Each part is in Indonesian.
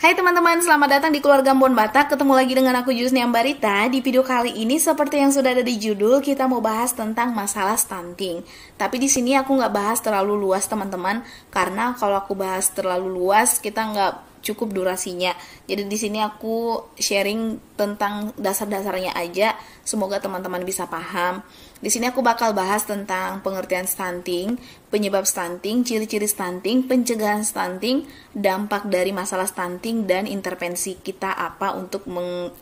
Hai teman-teman, selamat datang di Keluarga Embon Batak. Ketemu lagi dengan aku Jusni Ambarita. Di video kali ini seperti yang sudah ada di judul, kita mau bahas tentang masalah stunting. Tapi di sini aku nggak bahas terlalu luas teman-teman, karena kalau aku bahas terlalu luas kita nggak cukup durasinya. Jadi di sini aku sharing tentang dasar-dasarnya aja. Semoga teman-teman bisa paham. Di sini aku bakal bahas tentang pengertian stunting, penyebab stunting, ciri-ciri stunting, pencegahan stunting, dampak dari masalah stunting, dan intervensi kita apa untuk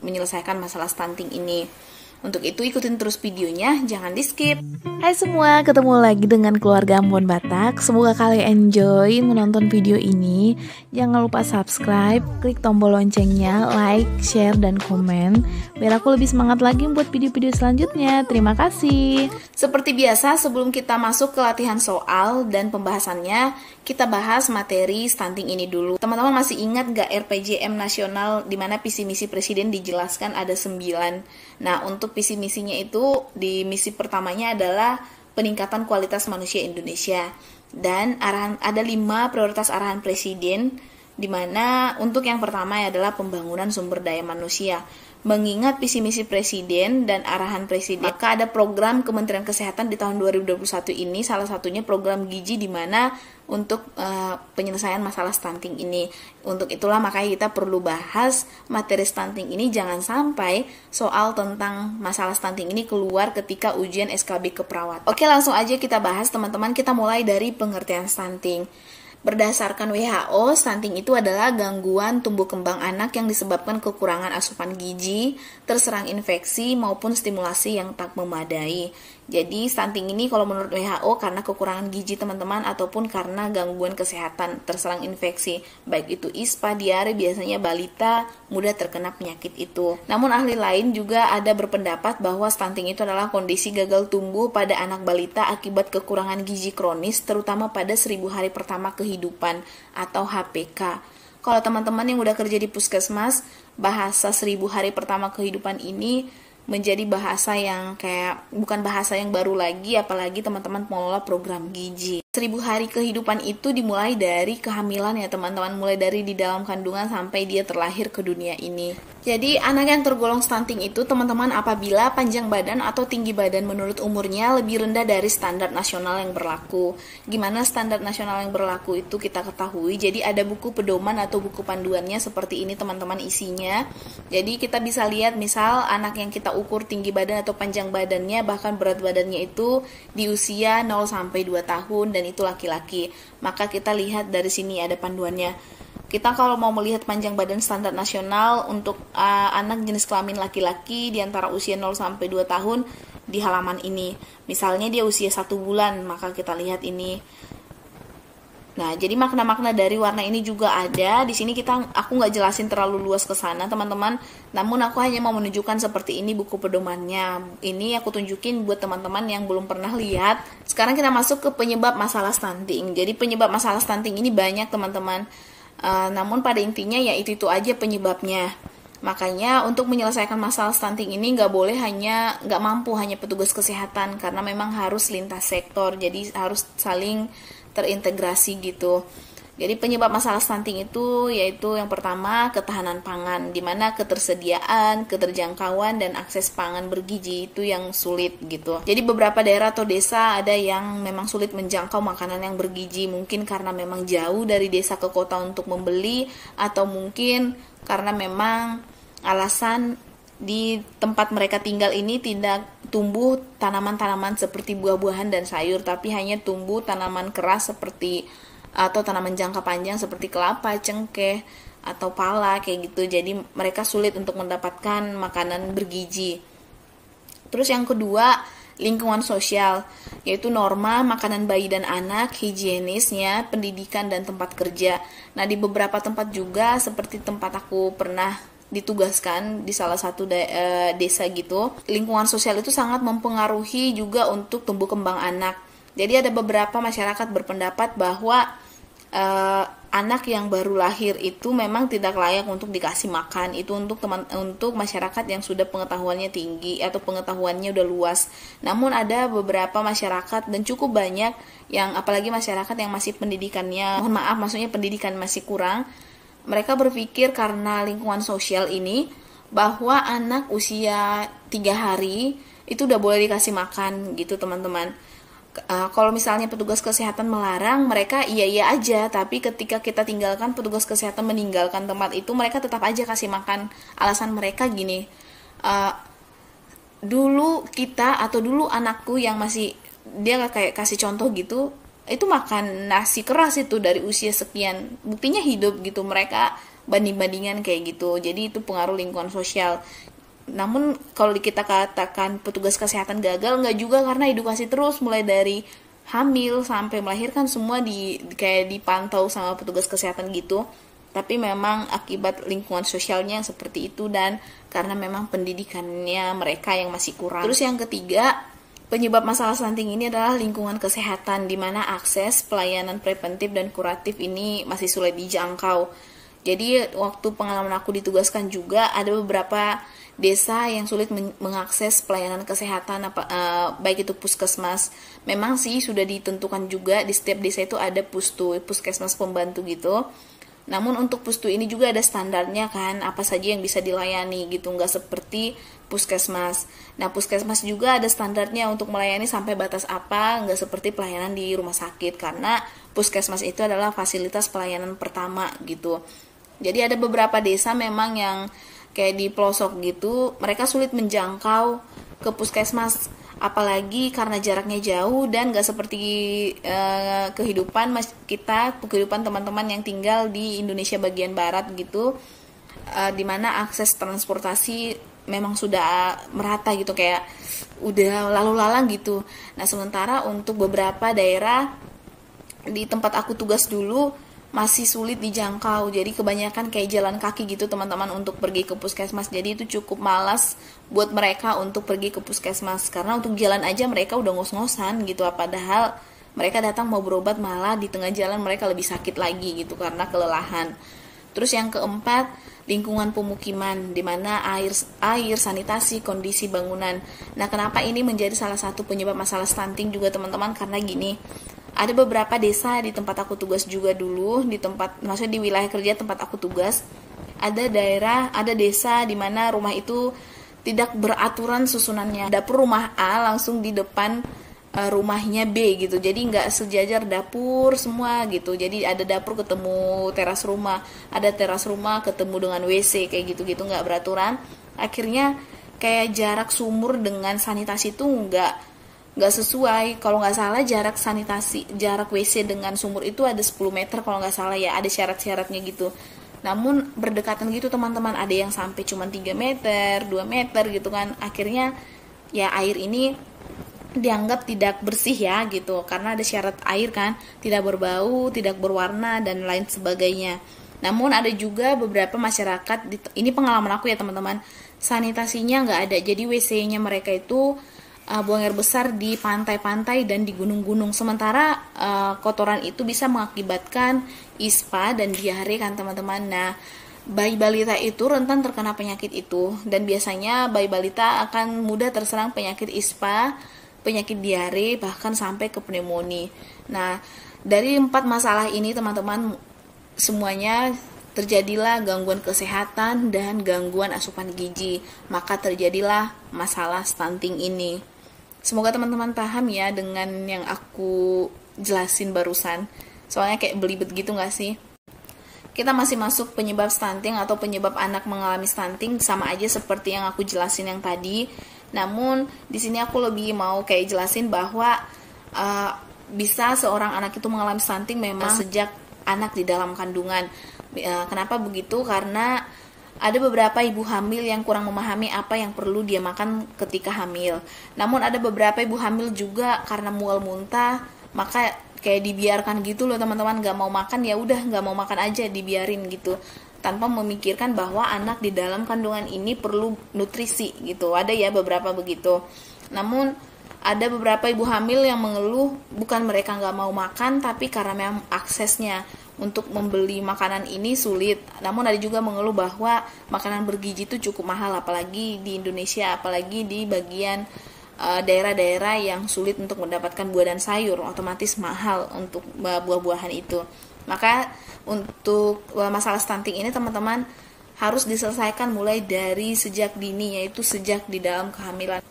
menyelesaikan masalah stunting ini. Untuk itu ikutin terus videonya, jangan di skip. Hai semua, ketemu lagi dengan Keluarga Embon Batak. Semoga kalian enjoy menonton video ini. Jangan lupa subscribe, klik tombol loncengnya, like, share, dan komen biar aku lebih semangat lagi buat video-video selanjutnya. Terima kasih. Seperti biasa, sebelum kita masuk ke latihan soal dan pembahasannya, kita bahas materi stunting ini dulu. Teman-teman masih ingat gak RPJM nasional di mana visi misi presiden dijelaskan ada 9. Nah, untuk visi misinya itu di misi pertamanya adalah peningkatan kualitas manusia Indonesia, dan ada 5 prioritas arahan presiden, di mana untuk yang pertama adalah pembangunan sumber daya manusia. Mengingat visi misi presiden dan arahan presiden, maka ada program Kementerian Kesehatan di tahun 2021 ini, salah satunya program gizi, di mana untuk penyelesaian masalah stunting ini. Untuk itulah makanya kita perlu bahas materi stunting ini, jangan sampai soal tentang masalah stunting ini keluar ketika ujian SKB keperawat. Oke, langsung aja kita bahas teman-teman. Kita mulai dari pengertian stunting. Berdasarkan WHO, stunting itu adalah gangguan tumbuh kembang anak yang disebabkan kekurangan asupan gizi, terserang infeksi, maupun stimulasi yang tak memadai. Jadi stunting ini kalau menurut WHO karena kekurangan gizi teman-teman, ataupun karena gangguan kesehatan, terserang infeksi, baik itu ISPA, diare, biasanya balita mudah terkena penyakit itu. Namun ahli lain juga ada berpendapat bahwa stunting itu adalah kondisi gagal tumbuh pada anak balita akibat kekurangan gizi kronis, terutama pada 1000 hari pertama kehidupan atau HPK. Kalau teman-teman yang udah kerja di puskesmas, bahasa 1000 hari pertama kehidupan ini menjadi bahasa yang kayak bukan bahasa yang baru lagi, apalagi teman-teman pengelola program gizi. 1000 hari kehidupan itu dimulai dari kehamilan ya teman-teman, mulai dari di dalam kandungan sampai dia terlahir ke dunia ini. Jadi anak yang tergolong stunting itu teman-teman apabila panjang badan atau tinggi badan menurut umurnya lebih rendah dari standar nasional yang berlaku. Gimana standar nasional yang berlaku itu kita ketahui, jadi ada buku pedoman atau buku panduannya seperti ini teman-teman isinya. Jadi kita bisa lihat misal anak yang kita ukur tinggi badan atau panjang badannya, bahkan berat badannya itu di usia 0-2 tahun, dan itu laki-laki. Maka kita lihat dari sini ada panduannya. Kita kalau mau melihat panjang badan standar nasional untuk anak jenis kelamin laki-laki di antara usia 0-2 tahun di halaman ini. Misalnya dia usia 1 bulan, maka kita lihat ini. Nah, jadi makna-makna dari warna ini juga ada. Di sini aku nggak jelasin terlalu luas ke sana, teman-teman. Namun aku hanya mau menunjukkan seperti ini buku pedomannya. Ini aku tunjukin buat teman-teman yang belum pernah lihat. Sekarang kita masuk ke penyebab masalah stunting. Jadi penyebab masalah stunting ini banyak, teman-teman. Namun pada intinya ya itu aja penyebabnya. Makanya untuk menyelesaikan masalah stunting ini nggak mampu hanya petugas kesehatan, karena memang harus lintas sektor. Jadi harus saling terintegrasi gitu. Jadi penyebab masalah stunting itu yaitu yang pertama ketahanan pangan, di mana ketersediaan, keterjangkauan, dan akses pangan bergizi itu yang sulit gitu. Jadi beberapa daerah atau desa ada yang memang sulit menjangkau makanan yang bergizi, mungkin karena memang jauh dari desa ke kota untuk membeli, atau mungkin karena memang alasan di tempat mereka tinggal ini tidak tumbuh tanaman-tanaman seperti buah-buahan dan sayur, tapi hanya tumbuh tanaman keras atau tanaman jangka panjang seperti kelapa, cengkeh, atau pala kayak gitu. Jadi mereka sulit untuk mendapatkan makanan bergizi. Terus yang kedua, lingkungan sosial, yaitu norma makanan bayi dan anak, higienisnya, pendidikan, dan tempat kerja. Nah, di beberapa tempat juga seperti tempat aku pernah ditugaskan di salah satu desa gitu, lingkungan sosial itu sangat mempengaruhi juga untuk tumbuh kembang anak. Jadi ada beberapa masyarakat berpendapat bahwa anak yang baru lahir itu memang tidak layak untuk dikasih makan. Itu untuk masyarakat yang sudah pengetahuannya tinggi atau pengetahuannya udah luas. Namun ada beberapa masyarakat dan cukup banyak yang apalagi masyarakat yang masih pendidikannya, maksudnya pendidikan masih kurang, mereka berpikir karena lingkungan sosial ini bahwa anak usia 3 hari itu udah boleh dikasih makan gitu teman-teman. Kalau misalnya petugas kesehatan melarang, mereka iya aja, tapi ketika kita tinggalkan, petugas kesehatan meninggalkan tempat itu, mereka tetap aja kasih makan. Alasan mereka gini, dulu kita atau dulu anakku yang masih, dia kayak kasih contoh gitu, itu makan nasi keras itu dari usia sekian, buktinya hidup gitu. Mereka banding-bandingan kayak gitu. Jadi itu pengaruh lingkungan sosial. Namun kalau kita katakan petugas kesehatan gagal, nggak juga, karena edukasi terus mulai dari hamil sampai melahirkan semua kayak dipantau sama petugas kesehatan gitu. Tapi memang akibat lingkungan sosialnya yang seperti itu dan karena memang pendidikannya mereka yang masih kurang. Terus yang ketiga, penyebab masalah stunting ini adalah lingkungan kesehatan, di mana akses pelayanan preventif dan kuratif ini masih sulit dijangkau. Jadi waktu pengalaman aku ditugaskan juga ada beberapa desa yang sulit mengakses pelayanan kesehatan, baik itu puskesmas. Memang sih sudah ditentukan juga di setiap desa itu ada puskesmas pembantu gitu. Namun untuk pustu ini juga ada standarnya kan, apa saja yang bisa dilayani gitu, nggak seperti puskesmas. Nah puskesmas juga ada standarnya untuk melayani sampai batas apa, nggak seperti pelayanan di rumah sakit, karena puskesmas itu adalah fasilitas pelayanan pertama gitu. Jadi ada beberapa desa memang yang kayak di pelosok gitu, mereka sulit menjangkau ke puskesmas, apalagi karena jaraknya jauh dan gak seperti kehidupan teman-teman yang tinggal di Indonesia bagian barat gitu, dimana akses transportasi memang sudah merata gitu, kayak udah lalu lalang gitu. Nah sementara untuk beberapa daerah di tempat aku tugas dulu masih sulit dijangkau, jadi kebanyakan kayak jalan kaki gitu teman-teman untuk pergi ke puskesmas. Jadi itu cukup malas buat mereka untuk pergi ke puskesmas, karena untuk jalan aja mereka udah ngos-ngosan gitu, padahal mereka datang mau berobat, malah di tengah jalan mereka lebih sakit lagi gitu karena kelelahan. Terus yang keempat, lingkungan pemukiman, di mana air, sanitasi, kondisi bangunan. Nah kenapa ini menjadi salah satu penyebab masalah stunting juga teman-teman? Karena gini, ada beberapa desa di tempat aku tugas juga dulu, maksudnya di wilayah kerja tempat aku tugas, ada desa di mana rumah itu tidak beraturan susunannya. Dapur rumah A langsung di depan rumahnya B gitu, jadi nggak sejajar dapur semua gitu. Jadi ada dapur ketemu teras rumah, ada teras rumah ketemu dengan WC kayak gitu-gitu, nggak beraturan. Akhirnya kayak jarak sumur dengan sanitasi itu nggak sesuai. Kalau nggak salah jarak WC dengan sumur itu ada 10 meter kalau nggak salah ya, ada syarat-syaratnya gitu. Namun berdekatan gitu teman-teman, ada yang sampai cuma 3 meter, 2 meter gitu kan. Akhirnya ya air ini dianggap tidak bersih ya gitu, karena ada syarat air kan, tidak berbau, tidak berwarna dan lain sebagainya. Namun ada juga beberapa masyarakat, ini pengalaman aku ya teman-teman, sanitasinya nggak ada. Jadi WC-nya mereka itu buang air besar di pantai-pantai dan di gunung-gunung. Sementara kotoran itu bisa mengakibatkan ISPA dan diare kan teman-teman. Nah, bayi balita itu rentan terkena penyakit itu, dan biasanya bayi balita akan mudah terserang penyakit ISPA, penyakit diare, bahkan sampai ke pneumonia. Nah, dari 4 masalah ini teman-teman, semuanya terjadilah gangguan kesehatan dan gangguan asupan gizi, maka terjadilah masalah stunting ini. Semoga teman-teman paham ya dengan yang aku jelasin barusan, soalnya kayak belibet gitu gak sih? Kita masih masuk penyebab stunting atau penyebab anak mengalami stunting, sama aja seperti yang aku jelasin yang tadi. Namun di sini aku lebih mau kayak jelasin bahwa bisa seorang anak itu mengalami stunting memang sejak anak di dalam kandungan. Kenapa begitu? Karena ada beberapa ibu hamil yang kurang memahami apa yang perlu dia makan ketika hamil. Namun ada beberapa ibu hamil juga karena mual muntah, maka kayak dibiarkan gitu loh teman-teman, gak mau makan ya udah gak mau makan aja, dibiarin gitu, tanpa memikirkan bahwa anak di dalam kandungan ini perlu nutrisi gitu. Ada ya beberapa begitu. Namun ada beberapa ibu hamil yang mengeluh bukan mereka gak mau makan, tapi karena memang aksesnya untuk membeli makanan ini sulit. Namun ada juga mengeluh bahwa makanan bergizi itu cukup mahal, apalagi di Indonesia, apalagi di bagian daerah-daerah yang sulit untuk mendapatkan buah dan sayur, otomatis mahal untuk buah-buahan itu. Maka untuk masalah stunting ini teman-teman harus diselesaikan mulai dari sejak dini, yaitu sejak di dalam kehamilan.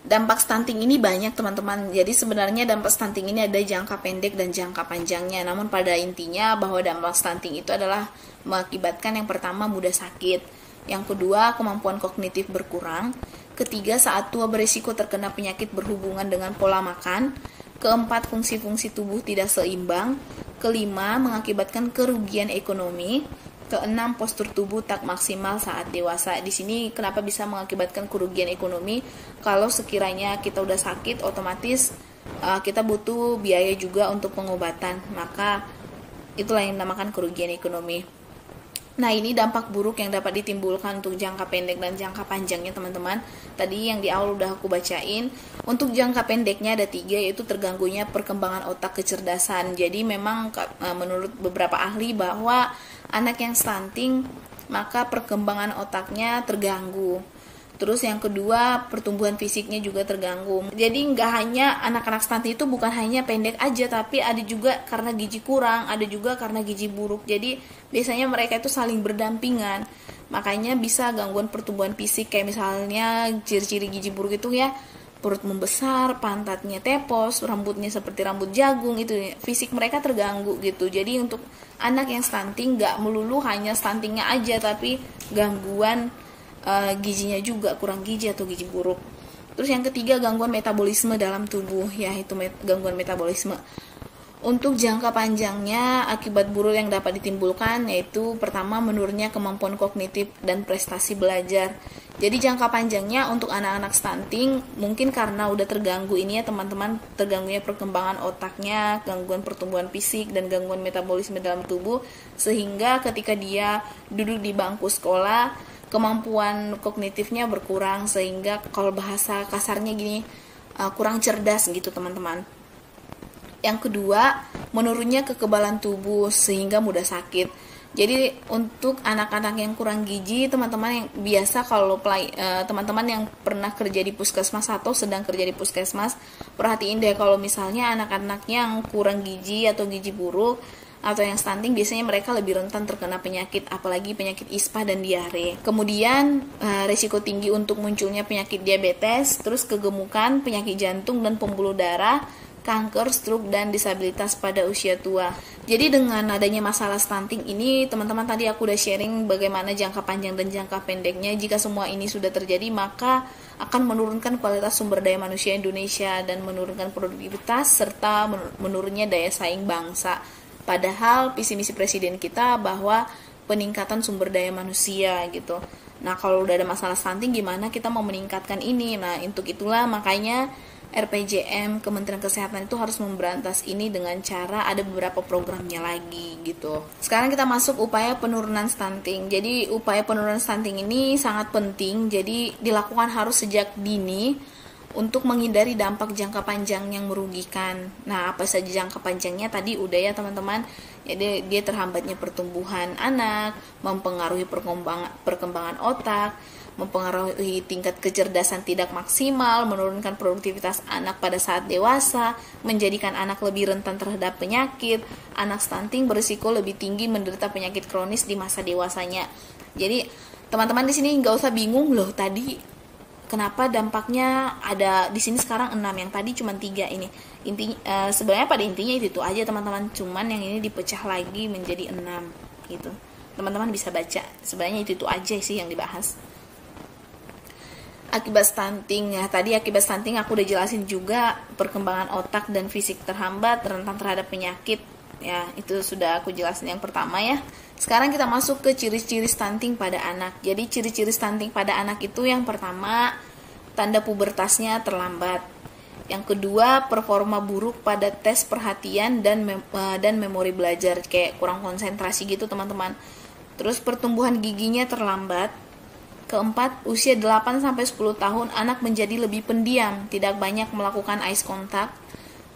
Dampak stunting ini banyak teman-teman. Jadi sebenarnya dampak stunting ini ada jangka pendek dan jangka panjangnya. Namun pada intinya bahwa dampak stunting itu adalah mengakibatkan yang pertama mudah sakit, yang kedua kemampuan kognitif berkurang, ketiga saat tua berisiko terkena penyakit berhubungan dengan pola makan, keempat fungsi-fungsi tubuh tidak seimbang, kelima mengakibatkan kerugian ekonomi, keenam postur tubuh tak maksimal saat dewasa. Di sini kenapa bisa mengakibatkan kerugian ekonomi? Kalau sekiranya kita udah sakit, otomatis kita butuh biaya juga untuk pengobatan. Maka itulah yang dinamakan kerugian ekonomi. Nah, ini dampak buruk yang dapat ditimbulkan untuk jangka pendek dan jangka panjangnya teman-teman. Tadi yang di awal udah aku bacain. Untuk jangka pendeknya ada 3, yaitu terganggunya perkembangan otak kecerdasan. Jadi memang menurut beberapa ahli bahwa anak yang stunting maka perkembangan otaknya terganggu. Terus yang kedua, pertumbuhan fisiknya juga terganggu. Jadi nggak hanya anak-anak stunting itu bukan hanya pendek aja, tapi ada juga karena gizi kurang, ada juga karena gizi buruk. Jadi biasanya mereka itu saling berdampingan. Makanya bisa gangguan pertumbuhan fisik, kayak misalnya ciri-ciri gizi buruk itu ya, perut membesar, pantatnya tepos, rambutnya seperti rambut jagung, itu fisik mereka terganggu gitu. Jadi untuk anak yang stunting nggak melulu hanya stuntingnya aja, tapi gangguan gizinya juga, kurang gizi atau gizi buruk. Terus yang ketiga, gangguan metabolisme dalam tubuh, yaitu gangguan metabolisme. Untuk jangka panjangnya, akibat buruk yang dapat ditimbulkan yaitu pertama, menurunnya kemampuan kognitif dan prestasi belajar. Jadi jangka panjangnya untuk anak-anak stunting mungkin karena udah terganggu ini ya teman-teman, terganggunya perkembangan otaknya, gangguan pertumbuhan fisik dan gangguan metabolisme dalam tubuh, sehingga ketika dia duduk di bangku sekolah kemampuan kognitifnya berkurang, sehingga kalau bahasa kasarnya gini, kurang cerdas gitu teman-teman. Yang kedua, menurunnya kekebalan tubuh sehingga mudah sakit. Jadi untuk anak-anak yang kurang gizi, teman-teman yang biasa kalau teman-teman yang pernah kerja di puskesmas atau sedang kerja di puskesmas, perhatiin deh kalau misalnya anak-anak yang kurang gizi atau gizi buruk atau yang stunting, biasanya mereka lebih rentan terkena penyakit, apalagi penyakit ispa dan diare. Kemudian resiko tinggi untuk munculnya penyakit diabetes, terus kegemukan, penyakit jantung dan pembuluh darah, kanker, stroke, dan disabilitas pada usia tua. Jadi dengan adanya masalah stunting ini, teman-teman tadi aku udah sharing bagaimana jangka panjang dan jangka pendeknya. Jika semua ini sudah terjadi, maka akan menurunkan kualitas sumber daya manusia Indonesia dan menurunkan produktivitas serta menurunnya daya saing bangsa. Padahal visi misi presiden kita bahwa peningkatan sumber daya manusia gitu. Nah, kalau udah ada masalah stunting gimana kita mau meningkatkan ini? Nah, untuk itulah makanya RPJM Kementerian Kesehatan itu harus memberantas ini dengan cara ada beberapa programnya lagi gitu. Sekarang kita masuk upaya penurunan stunting. Jadi upaya penurunan stunting ini sangat penting. Jadi dilakukan harus sejak dini untuk menghindari dampak jangka panjang yang merugikan. Nah, apa saja jangka panjangnya tadi udah ya teman-teman. Jadi dia terhambatnya pertumbuhan anak, mempengaruhi perkembangan otak, mempengaruhi tingkat kecerdasan tidak maksimal, menurunkan produktivitas anak pada saat dewasa, menjadikan anak lebih rentan terhadap penyakit. Anak stunting berisiko lebih tinggi menderita penyakit kronis di masa dewasanya. Jadi teman-teman di sini nggak usah bingung loh tadi kenapa dampaknya ada di sini sekarang 6, yang tadi cuma 3 ini. Intinya sebenarnya pada intinya itu aja teman-teman, cuman yang ini dipecah lagi menjadi 6 gitu. Teman-teman bisa baca. Sebenarnya itu aja sih yang dibahas. Akibat stunting ya, tadi akibat stunting aku udah jelasin juga, perkembangan otak dan fisik terhambat, rentan terhadap penyakit. Ya, itu sudah aku jelasin yang pertama ya. Sekarang kita masuk ke ciri-ciri stunting pada anak. Jadi ciri-ciri stunting pada anak itu yang pertama, tanda pubertasnya terlambat. Yang kedua, performa buruk pada tes perhatian dan memori belajar, kayak kurang konsentrasi gitu teman-teman. Terus pertumbuhan giginya terlambat. Keempat, usia 8-10 tahun anak menjadi lebih pendiam, tidak banyak melakukan eye contact.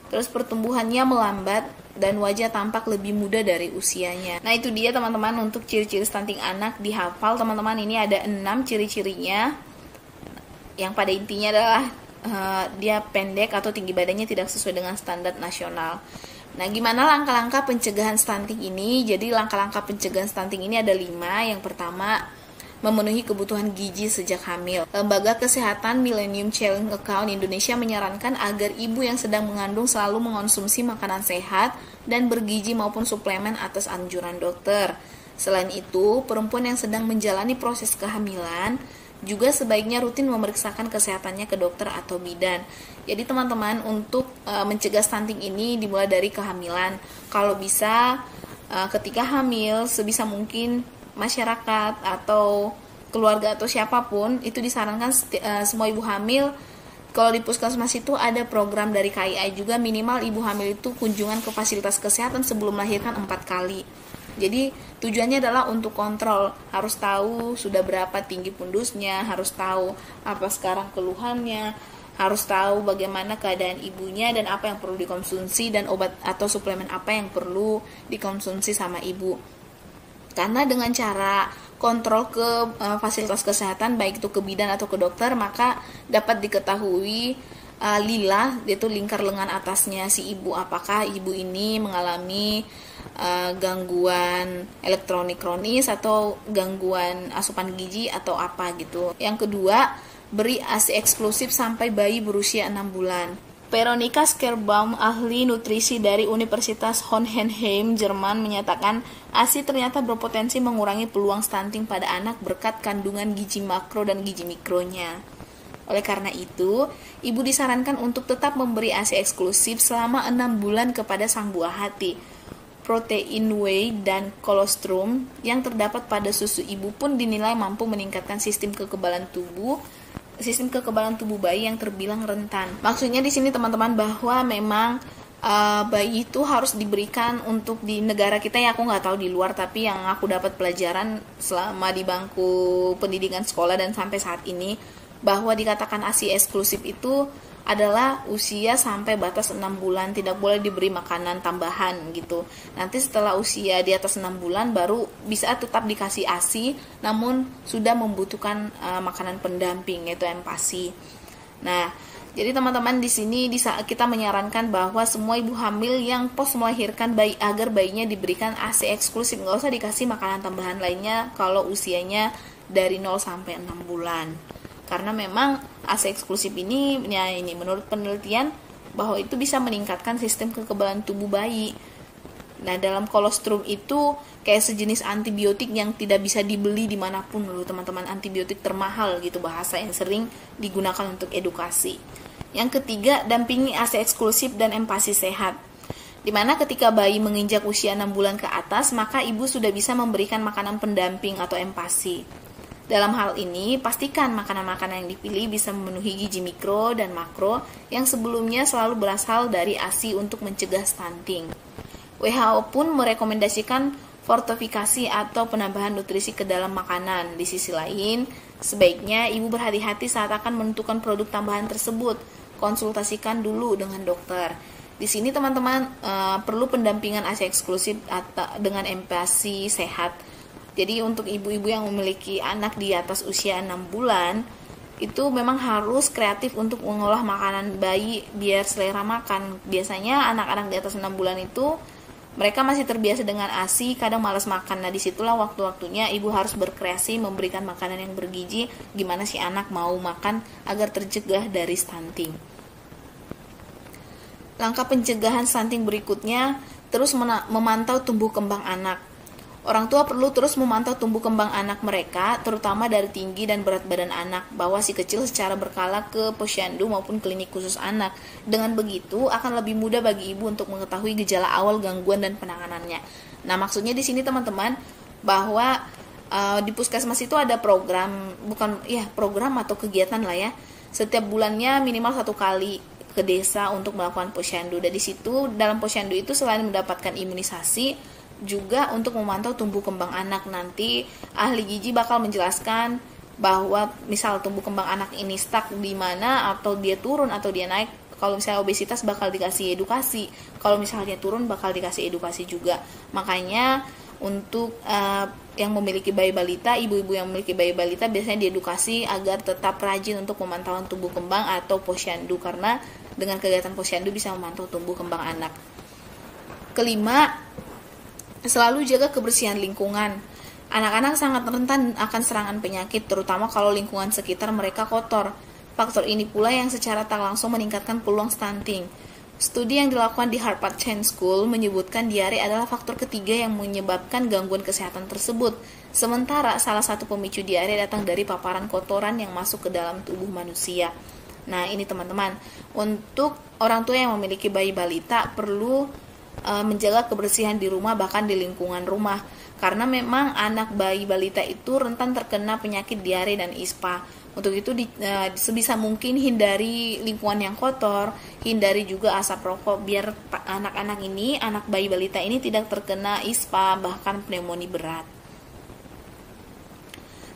Terus pertumbuhannya melambat dan wajah tampak lebih muda dari usianya. Nah, itu dia teman-teman untuk ciri-ciri stunting anak, dihafal teman-teman. Ini ada 6 ciri-cirinya. Yang pada intinya adalah dia pendek atau tinggi badannya tidak sesuai dengan standar nasional. Nah, gimana langkah-langkah pencegahan stunting ini? Jadi langkah-langkah pencegahan stunting ini ada 5. Yang pertama, memenuhi kebutuhan gizi sejak hamil. Lembaga Kesehatan Millennium Challenge Account Indonesia menyarankan agar ibu yang sedang mengandung selalu mengonsumsi makanan sehat dan bergizi maupun suplemen atas anjuran dokter. Selain itu, perempuan yang sedang menjalani proses kehamilan juga sebaiknya rutin memeriksakan kesehatannya ke dokter atau bidan. Jadi teman-teman, untuk mencegah stunting ini dimulai dari kehamilan. Kalau bisa ketika hamil, sebisa mungkin masyarakat atau keluarga atau siapapun itu disarankan semua ibu hamil, kalau di puskesmas itu ada program dari KII juga, minimal ibu hamil itu kunjungan ke fasilitas kesehatan sebelum melahirkan 4 kali. Jadi tujuannya adalah untuk kontrol, harus tahu sudah berapa tinggi pundusnya, harus tahu apa sekarang keluhannya, harus tahu bagaimana keadaan ibunya dan apa yang perlu dikonsumsi dan obat atau suplemen apa yang perlu dikonsumsi sama ibu. Karena dengan cara kontrol ke fasilitas kesehatan, baik itu ke bidan atau ke dokter, maka dapat diketahui lila, yaitu lingkar lengan atasnya si ibu, apakah ibu ini mengalami gangguan elektronik kronis atau gangguan asupan gizi atau apa gitu. Yang kedua, beri ASI eksklusif sampai bayi berusia 6 bulan. Veronika Skerbaum, ahli nutrisi dari Universitas Hohenheim, Jerman, menyatakan ASI ternyata berpotensi mengurangi peluang stunting pada anak berkat kandungan gizi makro dan gizi mikronya. Oleh karena itu, ibu disarankan untuk tetap memberi ASI eksklusif selama 6 bulan kepada sang buah hati. Protein whey dan kolostrum yang terdapat pada susu ibu pun dinilai mampu meningkatkan sistem kekebalan tubuh bayi yang terbilang rentan. Maksudnya di sini teman-teman bahwa memang bayi itu harus diberikan untuk di negara kita, ya aku nggak tahu di luar, tapi yang aku dapat pelajaran selama di bangku pendidikan sekolah dan sampai saat ini, bahwa dikatakan ASI eksklusif itu adalah usia sampai batas 6 bulan, tidak boleh diberi makanan tambahan gitu. Nanti setelah usia di atas 6 bulan baru bisa tetap dikasih ASI, namun sudah membutuhkan makanan pendamping, yaitu MPASI. Nah, jadi teman-teman di sini kita menyarankan bahwa semua ibu hamil yang pos melahirkan agar bayinya diberikan ASI eksklusif, nggak usah dikasih makanan tambahan lainnya kalau usianya dari 0 sampai 6 bulan. Karena memang ASI eksklusif ini menurut penelitian bahwa itu bisa meningkatkan sistem kekebalan tubuh bayi. Nah, dalam kolostrum itu kayak sejenis antibiotik yang tidak bisa dibeli dimanapun loh teman-teman, antibiotik termahal gitu, bahasa yang sering digunakan untuk edukasi. Yang ketiga, dampingi ASI eksklusif dan MPASI sehat. Dimana ketika bayi menginjak usia 6 bulan ke atas, maka ibu sudah bisa memberikan makanan pendamping atau MPASI. Dalam hal ini, pastikan makanan-makanan yang dipilih bisa memenuhi gizi mikro dan makro yang sebelumnya selalu berasal dari ASI untuk mencegah stunting. WHO pun merekomendasikan fortifikasi atau penambahan nutrisi ke dalam makanan. Di sisi lain, sebaiknya ibu berhati-hati saat akan menentukan produk tambahan tersebut. Konsultasikan dulu dengan dokter. Di sini teman-teman perlu pendampingan ASI eksklusif dengan MPASI sehat. Jadi untuk ibu-ibu yang memiliki anak di atas usia 6 bulan, itu memang harus kreatif untuk mengolah makanan bayi biar selera makan. Biasanya anak-anak di atas 6 bulan itu, mereka masih terbiasa dengan ASI, kadang malas makan. Nah, disitulah waktu-waktunya ibu harus berkreasi memberikan makanan yang bergizi, gimana si anak mau makan agar tercegah dari stunting. Langkah pencegahan stunting berikutnya, terus memantau tumbuh kembang anak. Orang tua perlu terus memantau tumbuh kembang anak mereka, terutama dari tinggi dan berat badan anak, bawa si kecil secara berkala ke posyandu maupun klinik khusus anak. Dengan begitu, akan lebih mudah bagi ibu untuk mengetahui gejala awal gangguan dan penanganannya. Nah, maksudnya di sini teman-teman, bahwa di puskesmas itu ada program atau kegiatan lah ya. Setiap bulannya minimal 1 kali ke desa untuk melakukan posyandu. Dan di situ, dalam posyandu itu selain mendapatkan imunisasi, juga untuk memantau tumbuh kembang anak. Nanti ahli gizi bakal menjelaskan bahwa misal tumbuh kembang anak ini stuck di mana, atau dia turun atau dia naik. Kalau misalnya obesitas bakal dikasih edukasi, kalau misalnya turun bakal dikasih edukasi juga. Makanya untuk yang memiliki bayi balita, ibu-ibu yang memiliki bayi balita biasanya diedukasi agar tetap rajin untuk memantauan tumbuh kembang atau posyandu, karena dengan kegiatan posyandu bisa memantau tumbuh kembang anak. Kelima, selalu jaga kebersihan lingkungan. Anak-anak sangat rentan akan serangan penyakit, terutama kalau lingkungan sekitar mereka kotor. Faktor ini pula yang secara tak langsung meningkatkan peluang stunting. Studi yang dilakukan di Harvard Chain School menyebutkan diare adalah faktor ketiga yang menyebabkan gangguan kesehatan tersebut. Sementara salah satu pemicu diare datang dari paparan kotoran yang masuk ke dalam tubuh manusia. Nah, ini teman-teman, untuk orang tua yang memiliki bayi balita perlu menjaga kebersihan di rumah, bahkan di lingkungan rumah. Karena memang anak bayi balita itu rentan terkena penyakit diare dan ispa. Untuk itu sebisa mungkin hindari lingkungan yang kotor, hindari juga asap rokok biar anak-anak ini, anak bayi balita ini tidak terkena ispa bahkan pneumonia berat.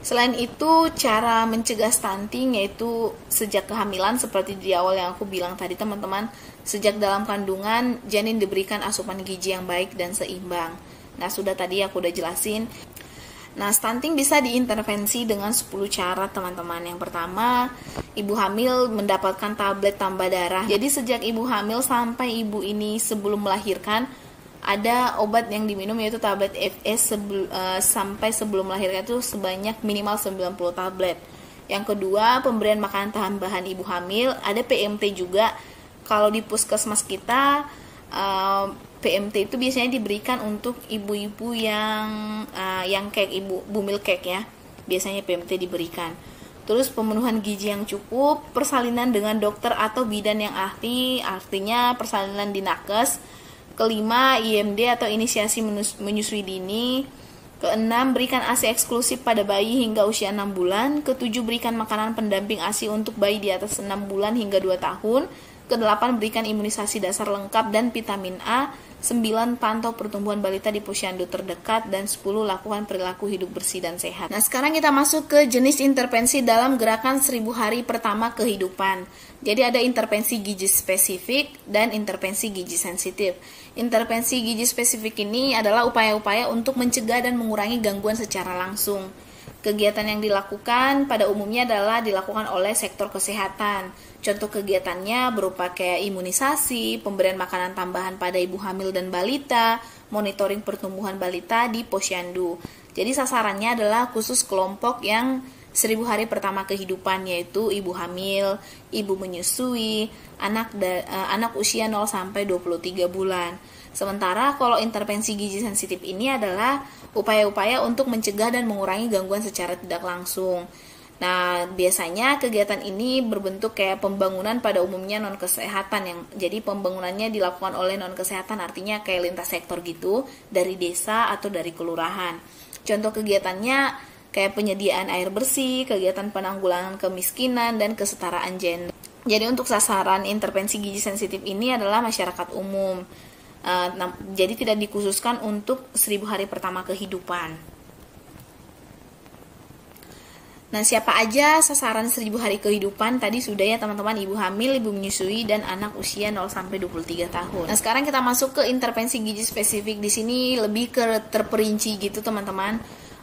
Selain itu, cara mencegah stunting yaitu sejak kehamilan seperti di awal yang aku bilang tadi teman-teman, sejak dalam kandungan janin diberikan asupan gizi yang baik dan seimbang. Nah, sudah tadi aku udah jelasin. Nah, stunting bisa diintervensi dengan 10 cara teman-teman. Yang pertama, ibu hamil mendapatkan tablet tambah darah. Jadi sejak ibu hamil sampai ibu ini sebelum melahirkan, ada obat yang diminum yaitu tablet FS sampai sebelum melahirkan itu sebanyak minimal 90 tablet. Yang kedua, pemberian makanan tambahan ibu hamil, ada PMT juga. Kalau di puskesmas kita, PMT itu biasanya diberikan untuk ibu-ibu yang kayak ibu bumil cake ya. Biasanya PMT diberikan. Terus pemenuhan gizi yang cukup, persalinan dengan dokter atau bidan yang ahli, artinya persalinan di nakes. Kelima, IMD atau inisiasi menyusui dini. Keenam, berikan ASI eksklusif pada bayi hingga usia 6 bulan. Ketujuh, berikan makanan pendamping ASI untuk bayi di atas 6 bulan hingga 2 tahun. Kedelapan, berikan imunisasi dasar lengkap dan vitamin A. 9, pantau pertumbuhan balita di posyandu terdekat. Dan 10, lakukan perilaku hidup bersih dan sehat. Nah, sekarang kita masuk ke jenis intervensi dalam gerakan 1000 hari pertama kehidupan. Jadi ada intervensi gizi spesifik dan intervensi gizi sensitif. Intervensi gizi spesifik ini adalah upaya-upaya untuk mencegah dan mengurangi gangguan secara langsung. Kegiatan yang dilakukan pada umumnya adalah dilakukan oleh sektor kesehatan. Contoh kegiatannya berupa kayak imunisasi, pemberian makanan tambahan pada ibu hamil dan balita, monitoring pertumbuhan balita di posyandu. Jadi sasarannya adalah khusus kelompok yang 1000 hari pertama kehidupan, yaitu ibu hamil, ibu menyusui, anak usia 0 sampai 23 bulan. Sementara kalau intervensi gizi sensitif ini adalah upaya-upaya untuk mencegah dan mengurangi gangguan secara tidak langsung. Nah, biasanya kegiatan ini berbentuk kayak pembangunan pada umumnya non-kesehatan, yang jadi pembangunannya dilakukan oleh non-kesehatan, artinya kayak lintas sektor gitu, dari desa atau dari kelurahan. Contoh kegiatannya kayak penyediaan air bersih, kegiatan penanggulangan kemiskinan, dan kesetaraan gender. Jadi untuk sasaran intervensi gizi sensitif ini adalah masyarakat umum. Jadi tidak dikhususkan untuk 1000 hari pertama kehidupan. Nah, siapa aja sasaran 1000 hari kehidupan? Tadi sudah ya teman-teman, ibu hamil, ibu menyusui, dan anak usia 0 sampai 23 tahun. Nah, sekarang kita masuk ke intervensi gizi spesifik. Di sini lebih ke terperinci gitu teman-teman.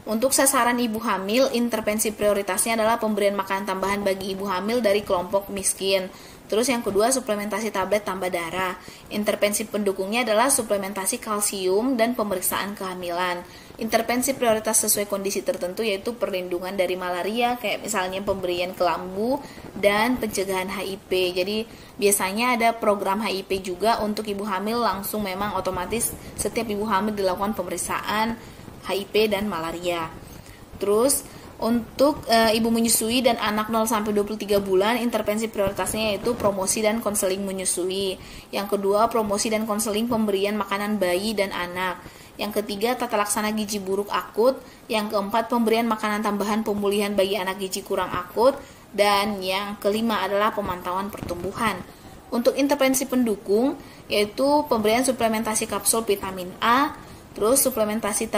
Untuk sasaran ibu hamil, intervensi prioritasnya adalah pemberian makanan tambahan bagi ibu hamil dari kelompok miskin. Terus yang kedua, suplementasi tablet tambah darah. Intervensi pendukungnya adalah suplementasi kalsium dan pemeriksaan kehamilan. Intervensi prioritas sesuai kondisi tertentu yaitu perlindungan dari malaria, kayak misalnya pemberian kelambu dan pencegahan HIV. Jadi biasanya ada program HIV juga untuk ibu hamil, langsung memang otomatis setiap ibu hamil dilakukan pemeriksaan HIV dan malaria. Terus untuk ibu menyusui dan anak 0 sampai 23 bulan, intervensi prioritasnya yaitu promosi dan konseling menyusui. Yang kedua, promosi dan konseling pemberian makanan bayi dan anak. Yang ketiga, tata laksana gizi buruk akut. Yang keempat, pemberian makanan tambahan pemulihan bagi anak gizi kurang akut. Dan yang kelima adalah pemantauan pertumbuhan. Untuk intervensi pendukung, yaitu pemberian suplementasi kapsul vitamin A, terus suplementasi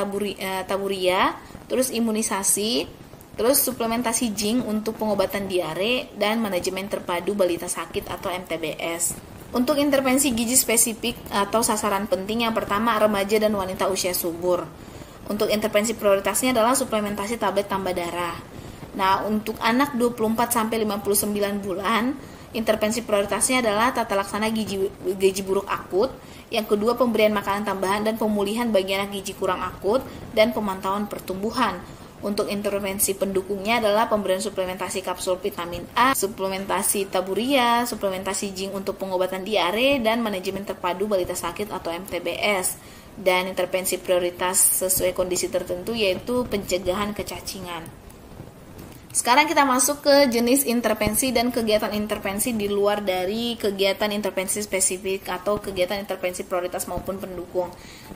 taburia, terus imunisasi, terus suplementasi zinc untuk pengobatan diare, dan manajemen terpadu balita sakit atau MTBS. Untuk intervensi gizi spesifik atau sasaran penting, yang pertama remaja dan wanita usia subur. Untuk intervensi prioritasnya adalah suplementasi tablet tambah darah. Nah, untuk anak 24 sampai 59 bulan, Intervensi prioritasnya adalah tata laksana gizi buruk akut, yang kedua pemberian makanan tambahan dan pemulihan bagi anak gizi kurang akut, dan pemantauan pertumbuhan. Untuk intervensi pendukungnya adalah pemberian suplementasi kapsul vitamin A, suplementasi taburia, suplementasi zinc untuk pengobatan diare, dan manajemen terpadu balita sakit atau MTBS. Dan intervensi prioritas sesuai kondisi tertentu yaitu pencegahan kecacingan. Sekarang kita masuk ke jenis intervensi dan kegiatan intervensi di luar dari kegiatan intervensi spesifik atau kegiatan intervensi prioritas maupun pendukung.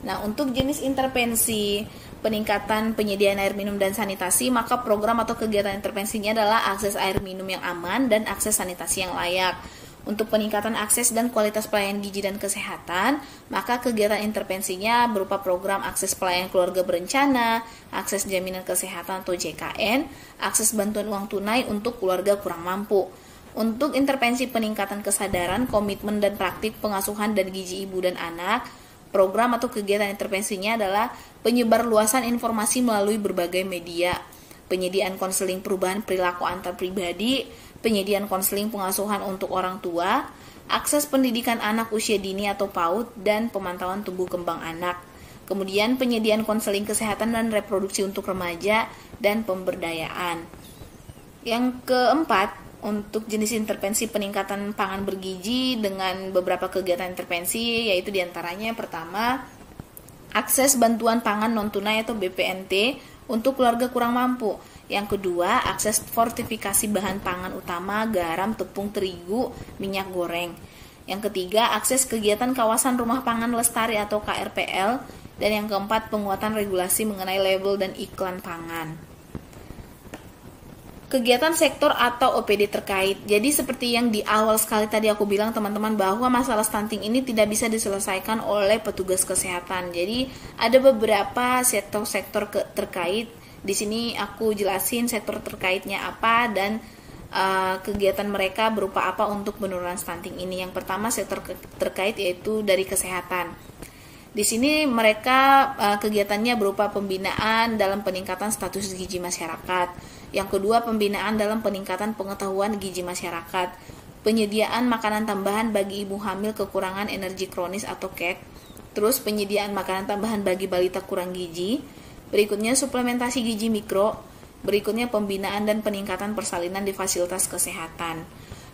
Nah, untuk jenis intervensi peningkatan penyediaan air minum dan sanitasi, maka program atau kegiatan intervensinya adalah akses air minum yang aman dan akses sanitasi yang layak. Untuk peningkatan akses dan kualitas pelayanan gizi dan kesehatan, maka kegiatan intervensinya berupa program akses pelayanan keluarga berencana, akses jaminan kesehatan atau JKN, akses bantuan uang tunai untuk keluarga kurang mampu. Untuk intervensi peningkatan kesadaran, komitmen dan praktik pengasuhan dan gizi ibu dan anak, program atau kegiatan intervensinya adalah penyebar luasan informasi melalui berbagai media, penyediaan konseling perubahan perilaku antar pribadi, penyediaan konseling pengasuhan untuk orang tua, akses pendidikan anak usia dini atau PAUD, dan pemantauan tumbuh kembang anak. Kemudian penyediaan konseling kesehatan dan reproduksi untuk remaja, dan pemberdayaan. Yang keempat, untuk jenis intervensi peningkatan pangan bergizi dengan beberapa kegiatan intervensi, yaitu diantaranya pertama, akses bantuan pangan non-tunai atau BPNT untuk keluarga kurang mampu. Yang kedua, akses fortifikasi bahan pangan utama, garam, tepung terigu, minyak goreng. Yang ketiga, akses kegiatan kawasan rumah pangan lestari atau KRPL. Dan yang keempat, penguatan regulasi mengenai label dan iklan pangan. Kegiatan sektor atau OPD terkait. Jadi seperti yang di awal sekali tadi aku bilang teman-teman, bahwa masalah stunting ini tidak bisa diselesaikan oleh petugas kesehatan. Jadi ada beberapa sektor-sektor terkait. Di sini aku jelasin sektor terkaitnya apa dan kegiatan mereka berupa apa untuk penurunan stunting ini. Yang pertama sektor terkait yaitu dari kesehatan. Di sini mereka kegiatannya berupa pembinaan dalam peningkatan status gizi masyarakat. Yang kedua, pembinaan dalam peningkatan pengetahuan gizi masyarakat. Penyediaan makanan tambahan bagi ibu hamil kekurangan energi kronis atau KEK. Terus penyediaan makanan tambahan bagi balita kurang gizi. Berikutnya suplementasi gizi mikro. Berikutnya pembinaan dan peningkatan persalinan di fasilitas kesehatan.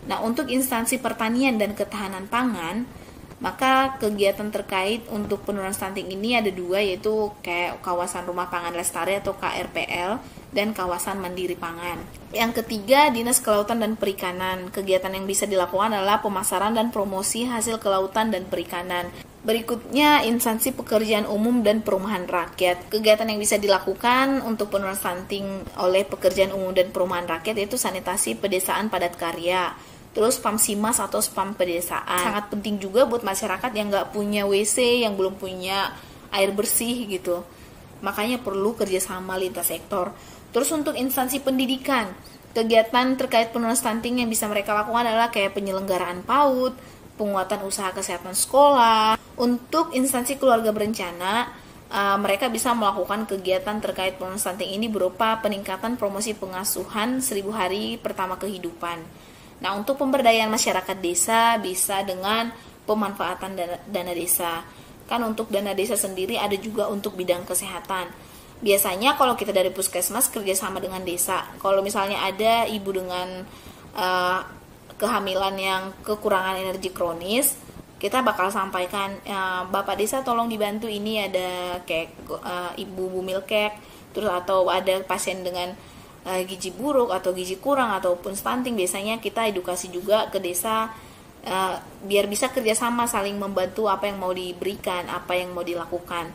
Nah, untuk instansi pertanian dan ketahanan pangan, maka kegiatan terkait untuk penurunan stunting ini ada dua, yaitu kayak kawasan rumah pangan lestari atau KRPL dan kawasan mandiri pangan. Yang ketiga, Dinas Kelautan dan Perikanan. Kegiatan yang bisa dilakukan adalah pemasaran dan promosi hasil kelautan dan perikanan. Berikutnya, instansi pekerjaan umum dan perumahan rakyat. Kegiatan yang bisa dilakukan untuk penurunan stunting oleh pekerjaan umum dan perumahan rakyat yaitu sanitasi pedesaan padat karya. Terus PAMSIMAS atau spam pedesaan. Sangat penting juga buat masyarakat yang nggak punya WC, yang belum punya air bersih gitu. Makanya perlu kerjasama lintas sektor. Terus untuk instansi pendidikan, kegiatan terkait penurunan stunting yang bisa mereka lakukan adalah kayak penyelenggaraan PAUD, penguatan usaha kesehatan sekolah. Untuk instansi keluarga berencana, mereka bisa melakukan kegiatan terkait penurunan stunting ini berupa peningkatan promosi pengasuhan 1000 hari pertama kehidupan. Nah, untuk pemberdayaan masyarakat desa bisa dengan pemanfaatan dana desa. Kan untuk dana desa sendiri ada juga untuk bidang kesehatan. Biasanya kalau kita dari puskesmas kerjasama dengan desa. Kalau misalnya ada ibu dengan kehamilan yang kekurangan energi kronis, kita bakal sampaikan, Bapak Desa tolong dibantu, ini ada ibu bumil kek, terus atau ada pasien dengan gizi buruk atau gizi kurang ataupun stunting. Biasanya kita edukasi juga ke desa biar bisa kerjasama saling membantu apa yang mau diberikan, apa yang mau dilakukan.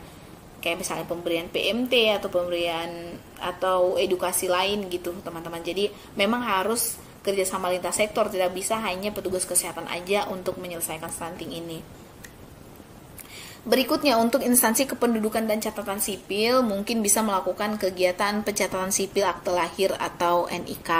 Kayak misalnya pemberian PMT atau pemberian atau edukasi lain gitu teman-teman. Jadi memang harus kerjasama lintas sektor, tidak bisa hanya petugas kesehatan aja untuk menyelesaikan stunting ini. Berikutnya, untuk instansi kependudukan dan catatan sipil mungkin bisa melakukan kegiatan pencatatan sipil akte lahir atau NIK.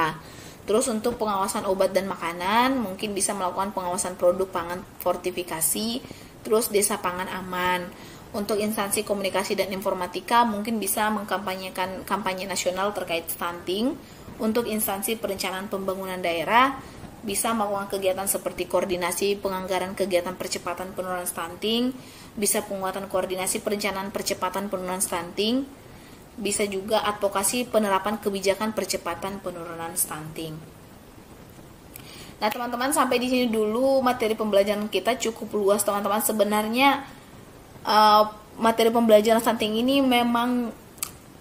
Terus untuk pengawasan obat dan makanan mungkin bisa melakukan pengawasan produk pangan fortifikasi. Terus desa pangan aman. Untuk instansi komunikasi dan informatika mungkin bisa mengkampanyekan kampanye nasional terkait stunting. Untuk instansi perencanaan pembangunan daerah bisa melakukan kegiatan seperti koordinasi penganggaran kegiatan percepatan penurunan stunting, bisa penguatan koordinasi perencanaan percepatan penurunan stunting, bisa juga advokasi penerapan kebijakan percepatan penurunan stunting. Nah, teman-teman, sampai di sini dulu materi pembelajaran kita, cukup luas, teman-teman. Sebenarnya materi pembelajaran stunting ini memang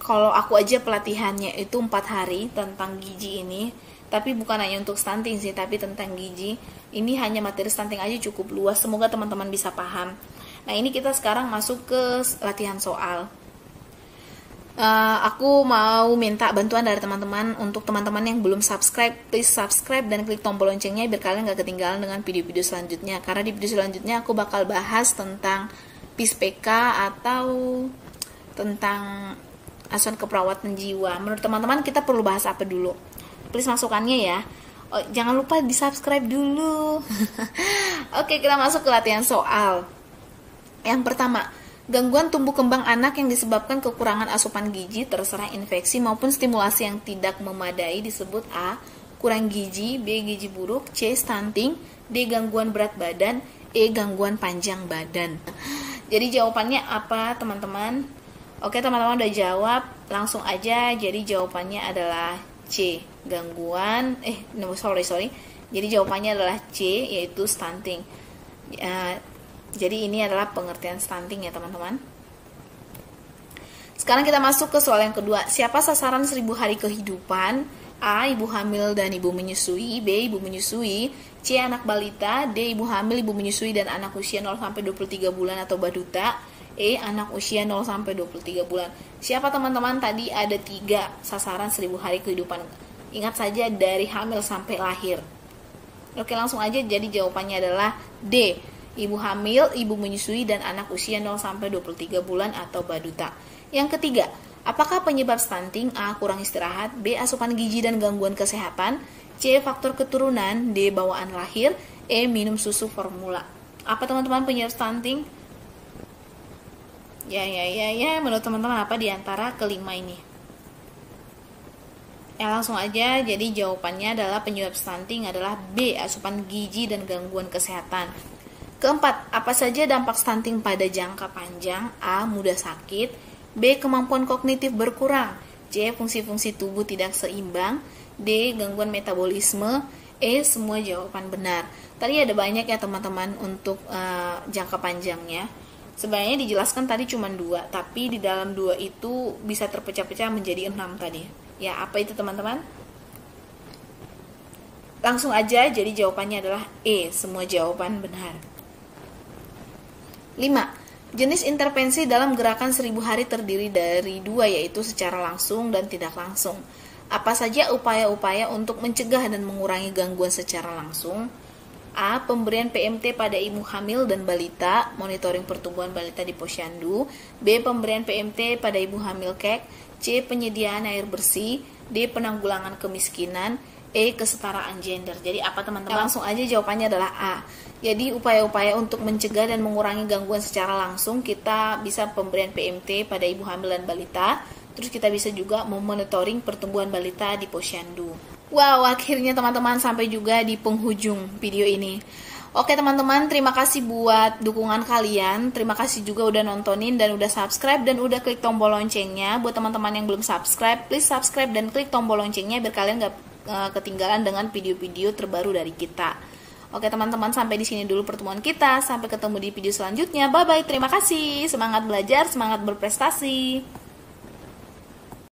kalau aku aja pelatihannya itu 4 hari tentang gizi ini, tapi bukan hanya untuk stunting sih, tapi tentang gizi. Ini hanya materi stunting aja cukup luas. Semoga teman-teman bisa paham. Nah, ini kita sekarang masuk ke latihan soal. Aku mau minta bantuan dari teman-teman. Untuk teman-teman yang belum subscribe, please subscribe dan klik tombol loncengnya biar kalian gak ketinggalan dengan video-video selanjutnya. Karena di video selanjutnya aku bakal bahas tentang PIS-PK atau tentang asuhan keperawatan jiwa. Menurut teman-teman kita perlu bahas apa dulu? Please masukannya ya. Oh, jangan lupa di subscribe dulu. Oke, kita masuk ke latihan soal. Yang pertama, gangguan tumbuh kembang anak yang disebabkan kekurangan asupan gizi terserah infeksi maupun stimulasi yang tidak memadai disebut A. Kurang gizi, B. Gizi buruk, C. Stunting, D. Gangguan berat badan, E. Gangguan panjang badan. Jadi jawabannya apa, teman-teman? Oke, teman-teman udah jawab, langsung aja. Jadi jawabannya adalah C. Gangguan sorry. Jadi jawabannya adalah C, yaitu stunting. Jadi ini adalah pengertian stunting ya, teman-teman. Sekarang kita masuk ke soal yang kedua. Siapa sasaran 1000 hari kehidupan? A. Ibu hamil dan ibu menyusui, B. Ibu menyusui, C. Anak balita, D. Ibu hamil, ibu menyusui dan anak usia 0-23 bulan atau baduta, E. Anak usia 0-23 bulan. Siapa, teman-teman? Tadi ada 3 sasaran 1000 hari kehidupan. Ingat saja dari hamil sampai lahir. Oke, langsung aja. Jadi jawabannya adalah D. Ibu hamil, ibu menyusui, dan anak usia 0-23 bulan atau baduta. Yang ketiga, apakah penyebab stunting? A. Kurang istirahat, B. Asupan gizi dan gangguan kesehatan, C. Faktor keturunan, D. Bawaan lahir, E. Minum susu formula. Apa, teman-teman, penyebab stunting? Ya, menurut teman-teman apa di antara kelima ini? Ya, langsung aja. Jadi jawabannya adalah penyebab stunting adalah B. Asupan gizi dan gangguan kesehatan. Keempat, apa saja dampak stunting pada jangka panjang? A. Mudah sakit, B. Kemampuan kognitif berkurang, C. Fungsi-fungsi tubuh tidak seimbang, D. Gangguan metabolisme, E. Semua jawaban benar. Tadi ada banyak ya, teman-teman, untuk jangka panjangnya. Sebenarnya dijelaskan tadi cuma 2, tapi di dalam 2 itu bisa terpecah-pecah menjadi 6 tadi. Ya, apa itu, teman-teman? Langsung aja, jadi jawabannya adalah E. Semua jawaban benar. 5. Jenis intervensi dalam gerakan 1000 hari terdiri dari 2, yaitu secara langsung dan tidak langsung. Apa saja upaya-upaya untuk mencegah dan mengurangi gangguan secara langsung? A. Pemberian PMT pada ibu hamil dan balita, monitoring pertumbuhan balita di posyandu. B. Pemberian PMT pada ibu hamil KEK. C. Penyediaan air bersih. D. Penanggulangan kemiskinan. E. Kesetaraan gender. Jadi apa, teman-teman? Langsung aja jawabannya adalah A. Jadi upaya-upaya untuk mencegah dan mengurangi gangguan secara langsung, kita bisa pemberian PMT pada ibu hamil dan balita. Terus kita bisa juga memonitoring pertumbuhan balita di posyandu. Wow, akhirnya teman-teman sampai juga di penghujung video ini. Oke, teman-teman, terima kasih buat dukungan kalian. Terima kasih juga udah nontonin dan udah subscribe dan udah klik tombol loncengnya. Buat teman-teman yang belum subscribe, please subscribe dan klik tombol loncengnya biar kalian gak ketinggalan dengan video-video terbaru dari kita. Oke, teman-teman, sampai di sini dulu pertemuan kita. Sampai ketemu di video selanjutnya. Bye-bye. Terima kasih. Semangat belajar, semangat berprestasi.